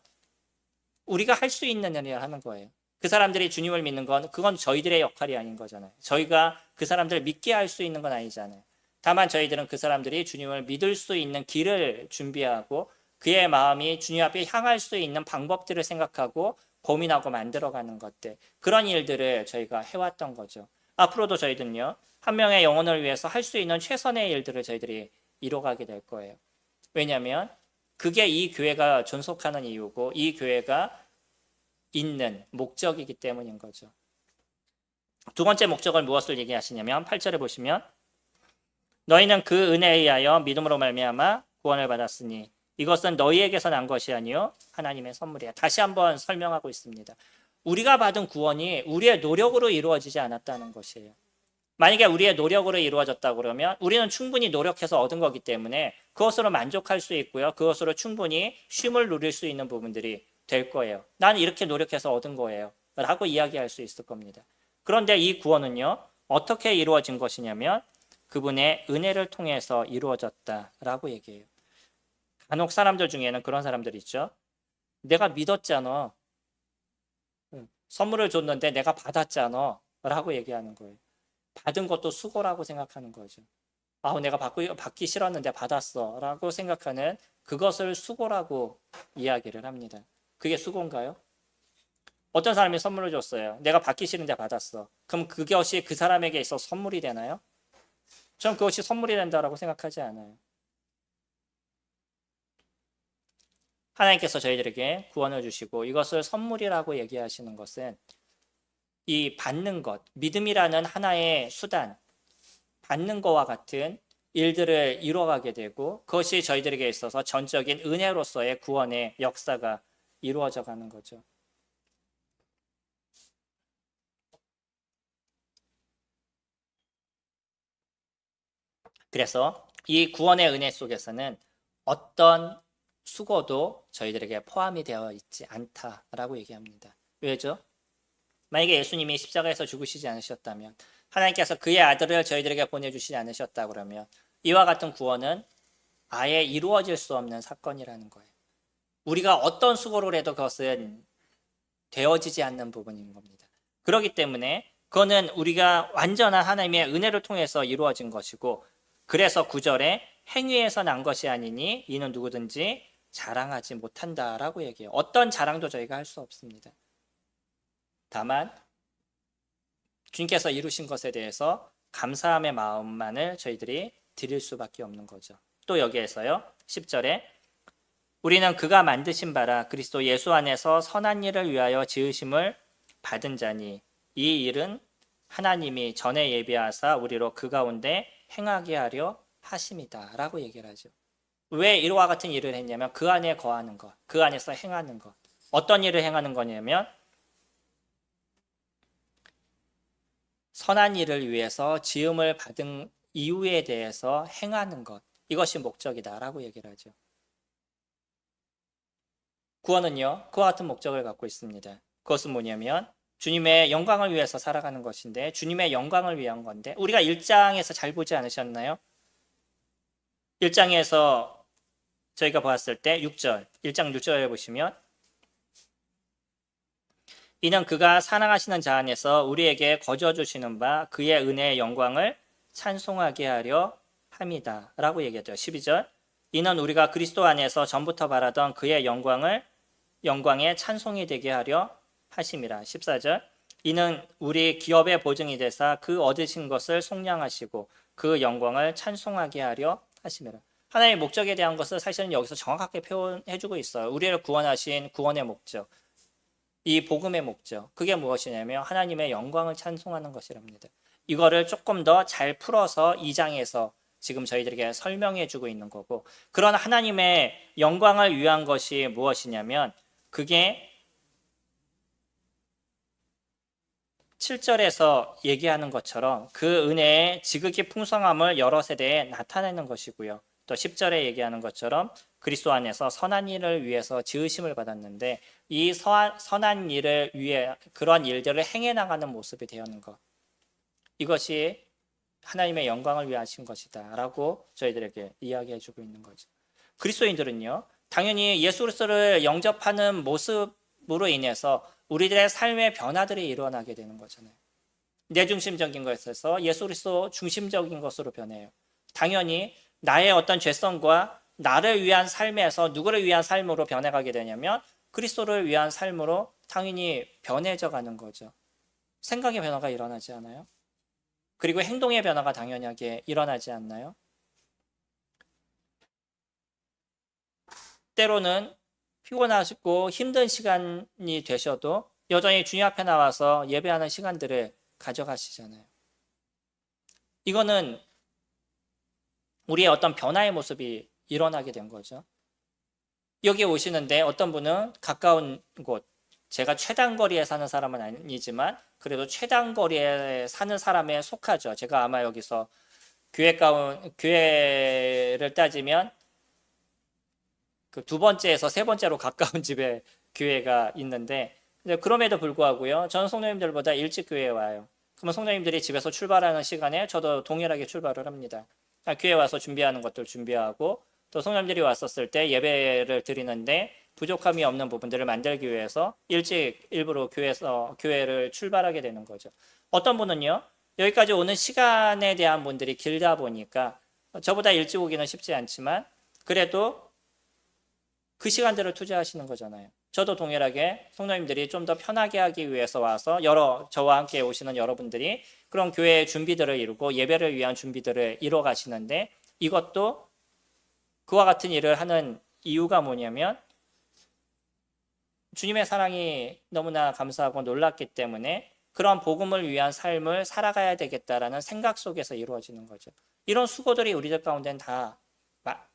우리가 할 수 있는 일을 하는 거예요. 그 사람들이 주님을 믿는 건 그건 저희들의 역할이 아닌 거잖아요. 저희가 그 사람들을 믿게 할 수 있는 건 아니잖아요. 다만 저희들은 그 사람들이 주님을 믿을 수 있는 길을 준비하고 그의 마음이 주님 앞에 향할 수 있는 방법들을 생각하고 고민하고 만들어가는 것들 그런 일들을 저희가 해왔던 거죠. 앞으로도 저희들은요. 한 명의 영혼을 위해서 할 수 있는 최선의 일들을 저희들이 이뤄가게 될 거예요. 왜냐하면 그게 이 교회가 존속하는 이유고 이 교회가 있는 목적이기 때문인 거죠. 두 번째 목적을 무엇을 얘기하시냐면 8절에 보시면 너희는 그 은혜에 의하여 믿음으로 말미암아 구원을 받았으니 이것은 너희에게서 난 것이 아니요 하나님의 선물이야. 다시 한번 설명하고 있습니다. 우리가 받은 구원이 우리의 노력으로 이루어지지 않았다는 것이에요. 만약에 우리의 노력으로 이루어졌다고 그러면 우리는 충분히 노력해서 얻은 거기 때문에 그것으로 만족할 수 있고요. 그것으로 충분히 쉼을 누릴 수 있는 부분들이 될 거예요. 나는 이렇게 노력해서 얻은 거예요. 라고 이야기할 수 있을 겁니다. 그런데 이 구원은요. 어떻게 이루어진 것이냐면 그분의 은혜를 통해서 이루어졌다라고 얘기해요. 간혹 사람들 중에는 그런 사람들이 있죠. 내가 믿었잖아. 선물을 줬는데 내가 받았잖아. 라고 얘기하는 거예요. 받은 것도 수고라고 생각하는 거죠. 내가 받기 싫었는데 받았어. 라고 생각하는 그것을 수고라고 이야기를 합니다. 그게 수고인가요? 어떤 사람이 선물을 줬어요. 내가 받기 싫은데 받았어. 그럼 그것이 그 사람에게 있어 선물이 되나요? 전 그것이 선물이 된다라고 생각하지 않아요. 하나님께서 저희들에게 구원을 주시고 이것을 선물이라고 얘기하시는 것은 이 받는 것, 믿음이라는 하나의 수단, 받는 것과 같은 일들을 이루어가게 되고 그것이 저희들에게 있어서 전적인 은혜로서의 구원의 역사가 이루어져 가는 거죠. 그래서 이 구원의 은혜 속에서는 어떤 수고도 저희들에게 포함이 되어 있지 않다라고 얘기합니다. 왜죠? 만약에 예수님이 십자가에서 죽으시지 않으셨다면, 하나님께서 그의 아들을 저희들에게 보내주시지 않으셨다 그러면 이와 같은 구원은 아예 이루어질 수 없는 사건이라는 거예요. 우리가 어떤 수고를 해도 그것은 되어지지 않는 부분인 겁니다. 그렇기 때문에 그거는 우리가 완전한 하나님의 은혜를 통해서 이루어진 것이고, 그래서 9절에 행위에서 난 것이 아니니 이는 누구든지 자랑하지 못한다라고 얘기해요. 어떤 자랑도 저희가 할 수 없습니다. 다만 주님께서 이루신 것에 대해서 감사함의 마음만을 저희들이 드릴 수밖에 없는 거죠. 또 여기에서요 10절에 우리는 그가 만드신 바라 그리스도 예수 안에서 선한 일을 위하여 지으심을 받은 자니 이 일은 하나님이 전에 예비하사 우리로 그 가운데 행하게 하려 하심이다 라고 얘기를 하죠. 왜 이와 같은 일을 했냐면 그 안에 거하는 것, 그 안에서 행하는 것. 어떤 일을 행하는 거냐면 선한 일을 위해서 지음을 받은 이유에 대해서 행하는 것. 이것이 목적이다라고 얘기를 하죠. 구원은요, 그와 같은 목적을 갖고 있습니다. 그것은 뭐냐면 주님의 영광을 위해서 살아가는 것인데 주님의 영광을 위한 건데 우리가 1장에서 잘 보지 않으셨나요? 1장에서 저희가 보았을 때 6절, 1장 6절에 보시면 이는 그가 사랑하시는 자 안에서 우리에게 거저 주시는 바 그의 은혜의 영광을 찬송하게 하려 함이다 라고 얘기했죠. 12절 이는 우리가 그리스도 안에서 전부터 바라던 그의 영광의 찬송이 되게 하려 하심이라. 14절 이는 우리 기업의 보증이 되사 그 얻으신 것을 속량하시고 그 영광을 찬송하게 하려 하심이라. 하나님의 목적에 대한 것을 사실은 여기서 정확하게 표현해주고 있어요. 우리를 구원하신 구원의 목적, 이 복음의 목적, 그게 무엇이냐면 하나님의 영광을 찬송하는 것이랍니다. 이거를 조금 더 잘 풀어서 2장에서 지금 저희들에게 설명해주고 있는 거고, 그런 하나님의 영광을 위한 것이 무엇이냐면 그게 7절에서 얘기하는 것처럼 그 은혜의 지극히 풍성함을 여러 세대에 나타내는 것이고요. 또 10절에 얘기하는 것처럼 그리스도 안에서 선한 일을 위해서 지으심을 받았는데 이 선한 일을 위해 그런 일들을 행해 나가는 모습이 되는 것. 이것이 하나님의 영광을 위해 하신 것이다 라고 저희들에게 이야기해 주고 있는 거죠. 그리스도인들은요 당연히 예수 그리스도를 영접하는 모습으로 인해서 우리들의 삶의 변화들이 일어나게 되는 거잖아요. 내중심적인 것에서 예수 그리스도 중심적인 것으로 변해요. 당연히 나의 어떤 죄성과 나를 위한 삶에서 누구를 위한 삶으로 변해가게 되냐면 그리스도를 위한 삶으로 당연히 변해져 가는 거죠. 생각의 변화가 일어나지 않아요? 그리고 행동의 변화가 당연하게 일어나지 않나요? 때로는 피곤하시고 힘든 시간이 되셔도 여전히 주님 앞에 나와서 예배하는 시간들을 가져가시잖아요. 이거는 우리의 어떤 변화의 모습이 일어나게 된 거죠. 여기 오시는데 어떤 분은 가까운 곳, 제가 최단거리에 사는 사람은 아니지만 그래도 최단거리에 사는 사람에 속하죠. 제가 아마 여기서 교회를 따지면 그 두 번째에서 세 번째로 가까운 집에 교회가 있는데 그럼에도 불구하고요. 저는 성도님들보다 일찍 교회에 와요. 그러면 성도님들이 집에서 출발하는 시간에 저도 동일하게 출발을 합니다. 교회 와서 준비하는 것들 준비하고 또 성도님들이 왔었을 때 예배를 드리는데 부족함이 없는 부분들을 만들기 위해서 일찍 일부러 교회를 출발하게 되는 거죠. 어떤 분은요, 여기까지 오는 시간에 대한 분들이 길다 보니까 저보다 일찍 오기는 쉽지 않지만 그래도 그 시간들을 투자하시는 거잖아요. 저도 동일하게 성도님들이 좀 더 편하게 하기 위해서 와서 저와 함께 오시는 여러분들이 그런 교회의 준비들을 이루고 예배를 위한 준비들을 이뤄 가시는데 이것도 그와 같은 일을 하는 이유가 뭐냐면 주님의 사랑이 너무나 감사하고 놀랍기 때문에 그런 복음을 위한 삶을 살아가야 되겠다라는 생각 속에서 이루어지는 거죠. 이런 수고들이 우리들 가운데는 다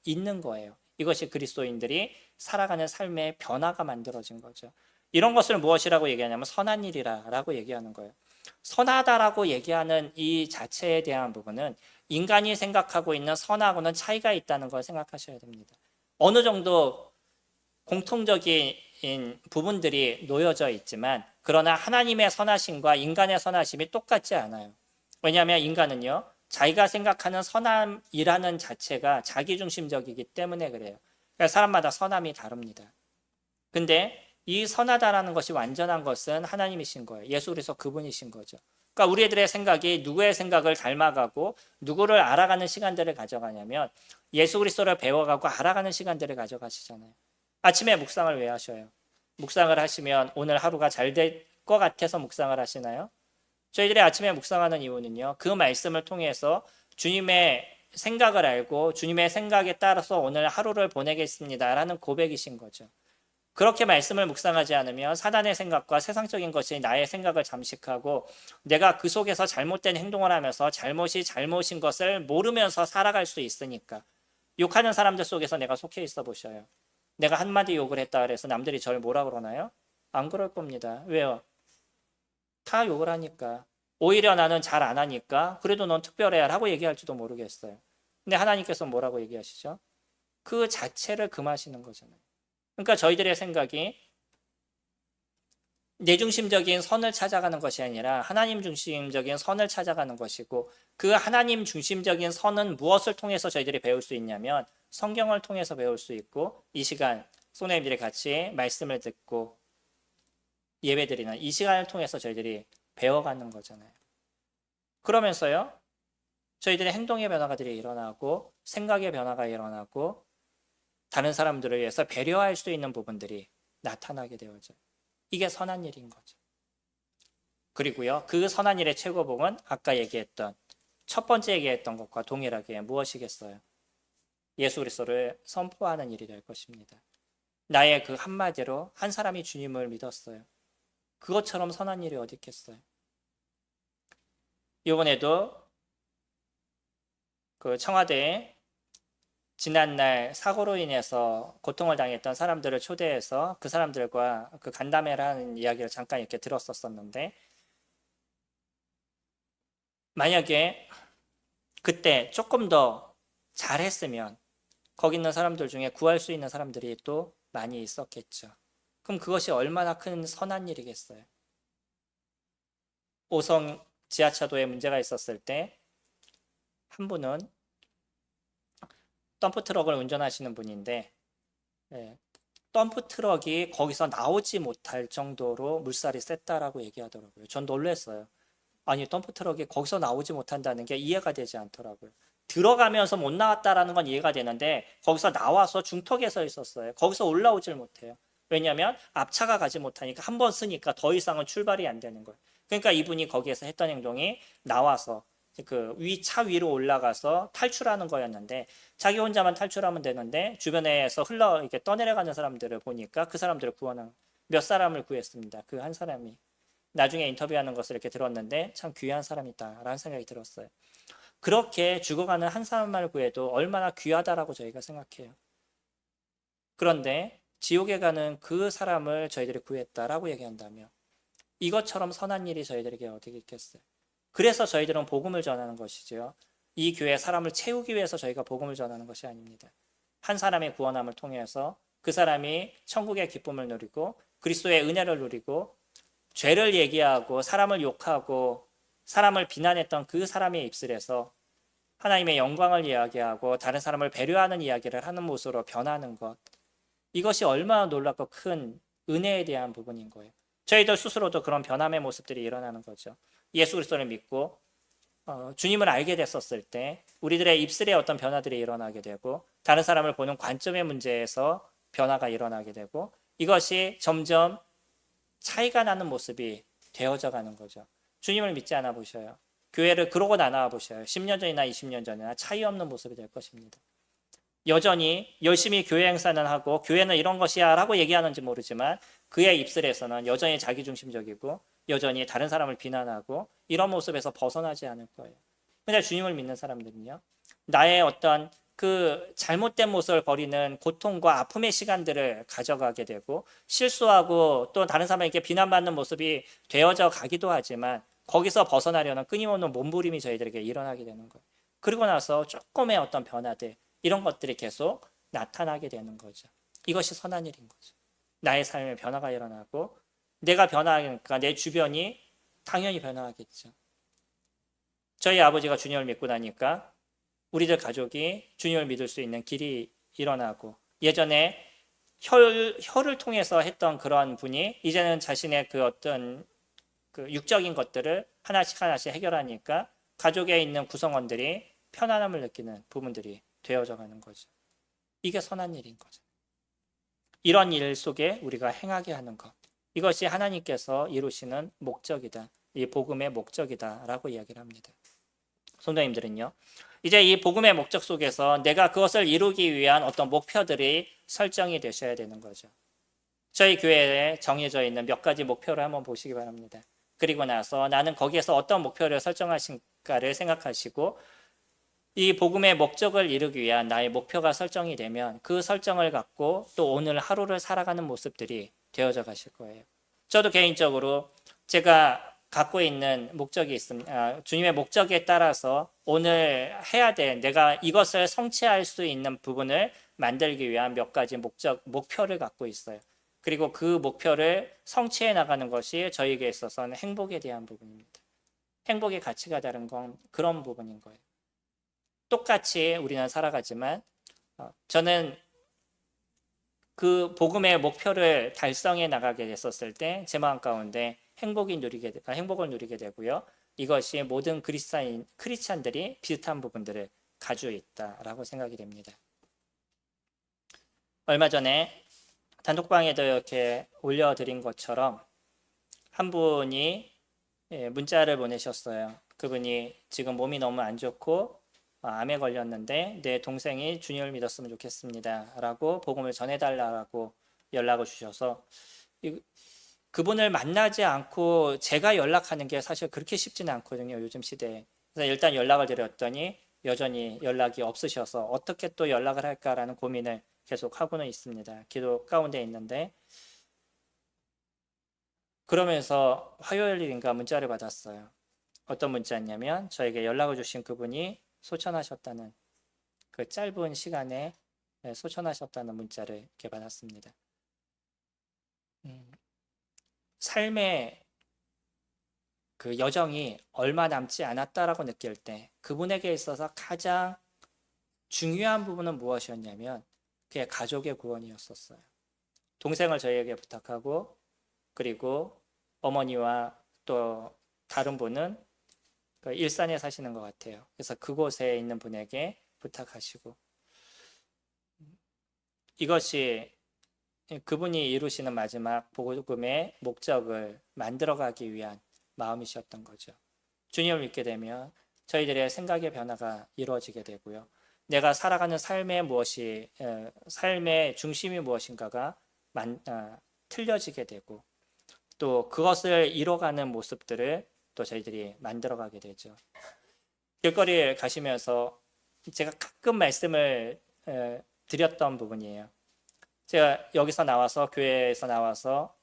있는 거예요. 이것이 그리스도인들이 살아가는 삶의 변화가 만들어진 거죠. 이런 것을 무엇이라고 얘기하냐면 선한 일이라고 얘기하는 거예요. 선하다라고 얘기하는 이 자체에 대한 부분은 인간이 생각하고 있는 선하고는 차이가 있다는 걸 생각하셔야 됩니다. 어느 정도 공통적인 부분들이 놓여져 있지만 그러나 하나님의 선하심과 인간의 선하심이 똑같지 않아요. 왜냐하면 인간은요, 자기가 생각하는 선함이라는 자체가 자기중심적이기 때문에 그래요. 그러니까 사람마다 선함이 다릅니다. 근데 이 선하다라는 것이 완전한 것은 하나님이신 거예요. 예수 그리스도 그분이신 거죠. 그러니까 우리들의 생각이 누구의 생각을 닮아가고 누구를 알아가는 시간들을 가져가냐면 예수 그리스도를 배워가고 알아가는 시간들을 가져가시잖아요. 아침에 묵상을 왜 하셔요? 묵상을 하시면 오늘 하루가 잘 될 것 같아서 묵상을 하시나요? 저희들이 아침에 묵상하는 이유는요, 그 말씀을 통해서 주님의 생각을 알고 주님의 생각에 따라서 오늘 하루를 보내겠습니다라는 고백이신 거죠. 그렇게 말씀을 묵상하지 않으면 사단의 생각과 세상적인 것이 나의 생각을 잠식하고 내가 그 속에서 잘못된 행동을 하면서 잘못이 잘못인 것을 모르면서 살아갈 수 있으니까. 욕하는 사람들 속에서 내가 속해 있어 보셔요. 내가 한마디 욕을 했다 그래서 남들이 저를 뭐라 그러나요? 안 그럴 겁니다. 왜요? 다 욕을 하니까. 오히려 나는 잘 안 하니까 그래도 넌 특별해야 라고 얘기할지도 모르겠어요. 근데 하나님께서 뭐라고 얘기하시죠? 그 자체를 금하시는 거잖아요. 그러니까 저희들의 생각이 내 중심적인 선을 찾아가는 것이 아니라 하나님 중심적인 선을 찾아가는 것이고 그 하나님 중심적인 선은 무엇을 통해서 저희들이 배울 수 있냐면 성경을 통해서 배울 수 있고 이 시간 성도님들이 같이 말씀을 듣고 예배드리는 이 시간을 통해서 저희들이 배워가는 거잖아요. 그러면서요, 저희들의 행동의 변화가들이 일어나고 생각의 변화가 일어나고 다른 사람들을 위해서 배려할 수 있는 부분들이 나타나게 되어져요. 이게 선한 일인 거죠. 그리고요, 그 선한 일의 최고봉은 아까 얘기했던 첫 번째 얘기했던 것과 동일하게 무엇이겠어요? 예수 그리스도를 선포하는 일이 될 것입니다. 나의 그 한마디로 한 사람이 주님을 믿었어요. 그것처럼 선한 일이 어디 있겠어요? 이번에도 그 청와대에 지난날 사고로 인해서 고통을 당했던 사람들을 초대해서 그 사람들과 그 간담회를 하는 이야기를 잠깐 이렇게 들었었는데 만약에 그때 조금 더 잘했으면 거기 있는 사람들 중에 구할 수 있는 사람들이 또 많이 있었겠죠. 그럼 그것이 얼마나 큰 선한 일이겠어요. 오성 지하차도에 문제가 있었을 때 한 분은 덤프트럭을 운전하시는 분인데 덤프트럭이 거기서 나오지 못할 정도로 물살이 셌다라고 얘기하더라고요. 전 놀랐어요. 아니 덤프트럭이 거기서 나오지 못한다는 게 이해가 되지 않더라고요. 들어가면서 못 나왔다라는 건 이해가 되는데 거기서 나와서 중턱에 서 있었어요. 거기서 올라오질 못해요. 왜냐하면 앞차가 가지 못하니까 한 번 쓰니까 더 이상은 출발이 안 되는 거예요. 그러니까 이분이 거기에서 했던 행동이 나와서 그 차 위로 올라가서 탈출하는 거였는데 자기 혼자만 탈출하면 되는데 주변에서 이렇게 떠내려가는 사람들을 보니까 그 사람들을 구원한 몇 사람을 구했습니다. 그 한 사람이 나중에 인터뷰하는 것을 이렇게 들었는데 참 귀한 사람이다라는 생각이 들었어요. 그렇게 죽어가는 한 사람만 구해도 얼마나 귀하다라고 저희가 생각해요. 그런데 지옥에 가는 그 사람을 저희들이 구했다라고 얘기한다면 이것처럼 선한 일이 저희들에게 어떻게 있겠어요? 그래서 저희들은 복음을 전하는 것이죠. 이 교회 사람을 채우기 위해서 저희가 복음을 전하는 것이 아닙니다. 한 사람의 구원함을 통해서 그 사람이 천국의 기쁨을 누리고 그리스도의 은혜를 누리고 죄를 얘기하고 사람을 욕하고 사람을 비난했던 그 사람의 입술에서 하나님의 영광을 이야기하고 다른 사람을 배려하는 이야기를 하는 모습으로 변하는 것, 이것이 얼마나 놀랍고 큰 은혜에 대한 부분인 거예요. 저희들 스스로도 그런 변함의 모습들이 일어나는 거죠. 예수 그리스도를 믿고 주님을 알게 됐었을 때 우리들의 입술에 어떤 변화들이 일어나게 되고 다른 사람을 보는 관점의 문제에서 변화가 일어나게 되고 이것이 점점 차이가 나는 모습이 되어져 가는 거죠. 주님을 믿지 않아 보셔요. 교회를 그러고 나눠 보셔요. 10년 전이나 20년 전이나 차이 없는 모습이 될 것입니다. 여전히 열심히 교회 행사는 하고 교회는 이런 것이야 라고 얘기하는지 모르지만 그의 입술에서는 여전히 자기중심적이고 여전히 다른 사람을 비난하고 이런 모습에서 벗어나지 않을 거예요. 근데 주님을 믿는 사람들은요, 나의 어떤 그 잘못된 모습을 버리는 고통과 아픔의 시간들을 가져가게 되고 실수하고 또 다른 사람에게 비난받는 모습이 되어져 가기도 하지만 거기서 벗어나려는 끊임없는 몸부림이 저희들에게 일어나게 되는 거예요. 그리고 나서 조금의 어떤 변화들, 이런 것들이 계속 나타나게 되는 거죠. 이것이 선한 일인 거죠. 나의 삶에 변화가 일어나고 내가 변화하니까 내 주변이 당연히 변화하겠죠. 저희 아버지가 주님을 믿고 나니까 우리들 가족이 주님을 믿을 수 있는 길이 일어나고 예전에 혀를 통해서 했던 그런 분이 이제는 자신의 그 어떤 그 육적인 것들을 하나씩 하나씩 해결하니까 가족에 있는 구성원들이 편안함을 느끼는 부분들이 되어져 가는 거죠. 이게 선한 일인 거죠. 이런 일 속에 우리가 행하게 하는 것, 이것이 하나님께서 이루시는 목적이다. 이 복음의 목적이다라고 이야기를 합니다. 성도님들은요, 이제 이 복음의 목적 속에서 내가 그것을 이루기 위한 어떤 목표들이 설정이 되셔야 되는 거죠. 저희 교회에 정해져 있는 몇 가지 목표를 한번 보시기 바랍니다. 그리고 나서 나는 거기에서 어떤 목표를 설정하신가를 생각하시고 이 복음의 목적을 이루기 위한 나의 목표가 설정이 되면 그 설정을 갖고 또 오늘 하루를 살아가는 모습들이 되어져 가실 거예요. 저도 개인적으로 제가 갖고 있는 목적이 있습니다. 주님의 목적에 따라서 오늘 해야 될 내가 이것을 성취할 수 있는 부분을 만들기 위한 몇 가지 목표를 갖고 있어요. 그리고 그 목표를 성취해 나가는 것이 저에게 있어서는 행복에 대한 부분입니다. 행복의 가치가 다른 건 그런 부분인 거예요. 똑같이 우리는 살아가지만 저는 그 복음의 목표를 달성해 나가게 됐었을 때 제 마음 가운데 행복을 누리게 되고요. 이것이 모든 크리스찬들이 비슷한 부분들을 가지고 있다라고 생각이 됩니다. 얼마 전에 단톡방에도 이렇게 올려드린 것처럼 한 분이 문자를 보내셨어요. 그분이 지금 몸이 너무 안 좋고 암에 걸렸는데 내 동생이 주님을 믿었으면 좋겠습니다 라고 복음을 전해달라고 연락을 주셔서 그분을 만나지 않고 제가 연락하는 게 사실 그렇게 쉽지는 않거든요, 요즘 시대에. 그래서 일단 연락을 드렸더니 여전히 연락이 없으셔서 어떻게 또 연락을 할까라는 고민을 계속 하고는 있습니다. 기도 가운데 있는데 그러면서 화요일인가 문자를 받았어요. 어떤 문자였냐면 저에게 연락을 주신 그분이 소천하셨다는, 그 짧은 시간에 소천하셨다는 문자를 이렇게 받았습니다. 삶의 그 여정이 얼마 남지 않았다라고 느낄 때 그분에게 있어서 가장 중요한 부분은 무엇이었냐면 그의 가족의 구원이었었어요. 동생을 저희에게 부탁하고 그리고 어머니와 또 다른 분은 일산에 사시는 것 같아요. 그래서 그곳에 있는 분에게 부탁하시고 이것이 그분이 이루시는 마지막 복음의 목적을 만들어가기 위한 마음이셨던 거죠. 주님을 믿게 되면 저희들의 생각의 변화가 이루어지게 되고요. 내가 살아가는 삶의 중심이 무엇인가가 틀려지게 되고 또 그것을 이뤄가는 모습들을 또 저희들이 만들어가게 되죠. 길거리에 가시면서 제가 가끔 말씀을 드렸던 부분이에요. 제가 여기서 나와서 교회에서 나와서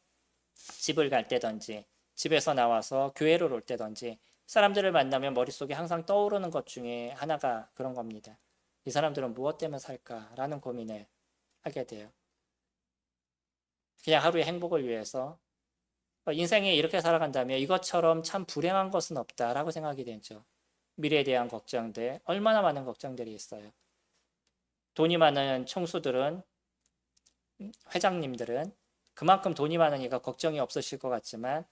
집을 갈 때든지 집에서 나와서 교회를 올 때든지 사람들을 만나면 머릿속에 항상 떠오르는 것 중에 하나가 그런 겁니다. 이 사람들은 무엇 때문에 살까라는 고민을 하게 돼요. 그냥 하루의 행복을 위해서 인생에 이렇게 살아간다면 이것처럼 참 불행한 것은 없다라고 생각이 되죠. 미래에 대한 걱정들, 얼마나 많은 걱정들이 있어요. 돈이 많은 총수들은, 회장님들은 그만큼 돈이 많으니까 걱정이 없으실 것 같지만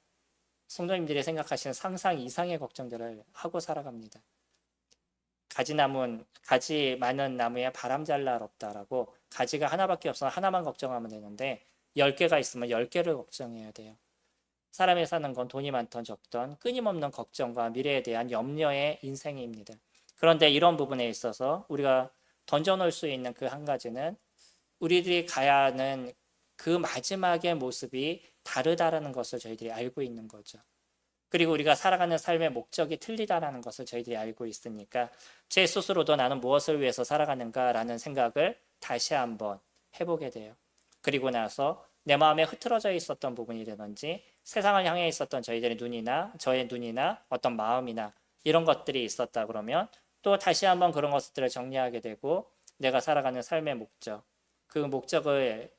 성도님들이 생각하시는 상상 이상의 걱정들을 하고 살아갑니다. 가지 많은 나무에 바람 잘 날 없다라고, 가지가 하나밖에 없으면 하나만 걱정하면 되는데 10개가 있으면 10개를 걱정해야 돼요. 사람이 사는 건 돈이 많던 적던 끊임없는 걱정과 미래에 대한 염려의 인생입니다. 그런데 이런 부분에 있어서 우리가 던져놓을 수 있는 그 한 가지는 우리들이 가야 하는 그 마지막의 모습이 다르다라는 것을 저희들이 알고 있는 거죠. 그리고 우리가 살아가는 삶의 목적이 틀리다라는 것을 저희들이 알고 있으니까 제 스스로도 나는 무엇을 위해서 살아가는가라는 생각을 다시 한번 해보게 돼요. 그리고 나서 내 마음에 흐트러져 있었던 부분이라든지 세상을 향해 있었던 저희들의 눈이나 저의 눈이나 어떤 마음이나 이런 것들이 있었다 그러면 또 다시 한번 그런 것들을 정리하게 되고 내가 살아가는 삶의 목적, 그 목적을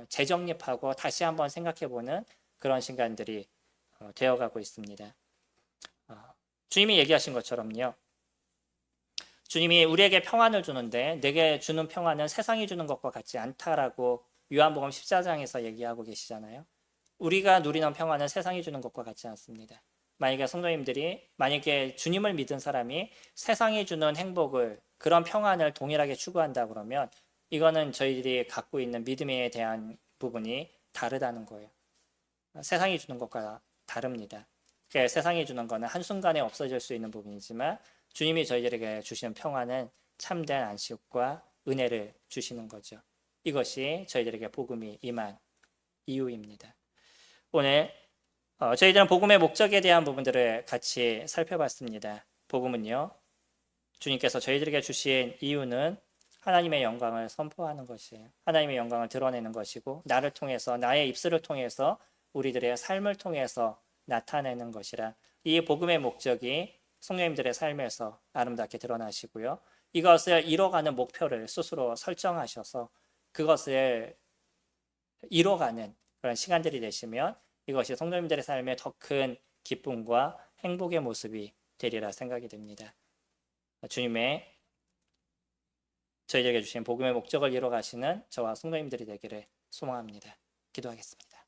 재정립하고 다시 한번 생각해보는 그런 시간들이 되어가고 있습니다. 주님이 얘기하신 것처럼요. 주님이 우리에게 평안을 주는데 내게 주는 평안은 세상이 주는 것과 같지 않다라고 요한복음 14장에서 얘기하고 계시잖아요. 우리가 누리는 평안은 세상이 주는 것과 같지 않습니다. 만약에 주님을 믿은 사람이 세상이 주는 행복을, 그런 평안을 동일하게 추구한다 그러면 이거는 저희들이 갖고 있는 믿음에 대한 부분이 다르다는 거예요. 세상이 주는 것과 다릅니다. 세상이 주는 것은 한순간에 없어질 수 있는 부분이지만 주님이 저희들에게 주시는 평안은 참된 안식과 은혜를 주시는 거죠. 이것이 저희들에게 복음이 임한 이유입니다. 오늘 저희들은 복음의 목적에 대한 부분들을 같이 살펴봤습니다. 복음은요, 주님께서 저희들에게 주신 이유는 하나님의 영광을 선포하는 것이에요. 하나님의 영광을 드러내는 것이고 나를 통해서, 나의 입술을 통해서, 우리들의 삶을 통해서 나타내는 것이라, 이 복음의 목적이 성령님들의 삶에서 아름답게 드러나시고요. 이것을 이뤄가는 목표를 스스로 설정하셔서 그것을 이뤄가는 그런 시간들이 되시면 이것이 성도님들의 삶에 더 큰 기쁨과 행복의 모습이 되리라 생각이 됩니다. 주님의 저희에게 주신 복음의 목적을 이뤄가시는 저와 성도님들이 되기를 소망합니다. 기도하겠습니다.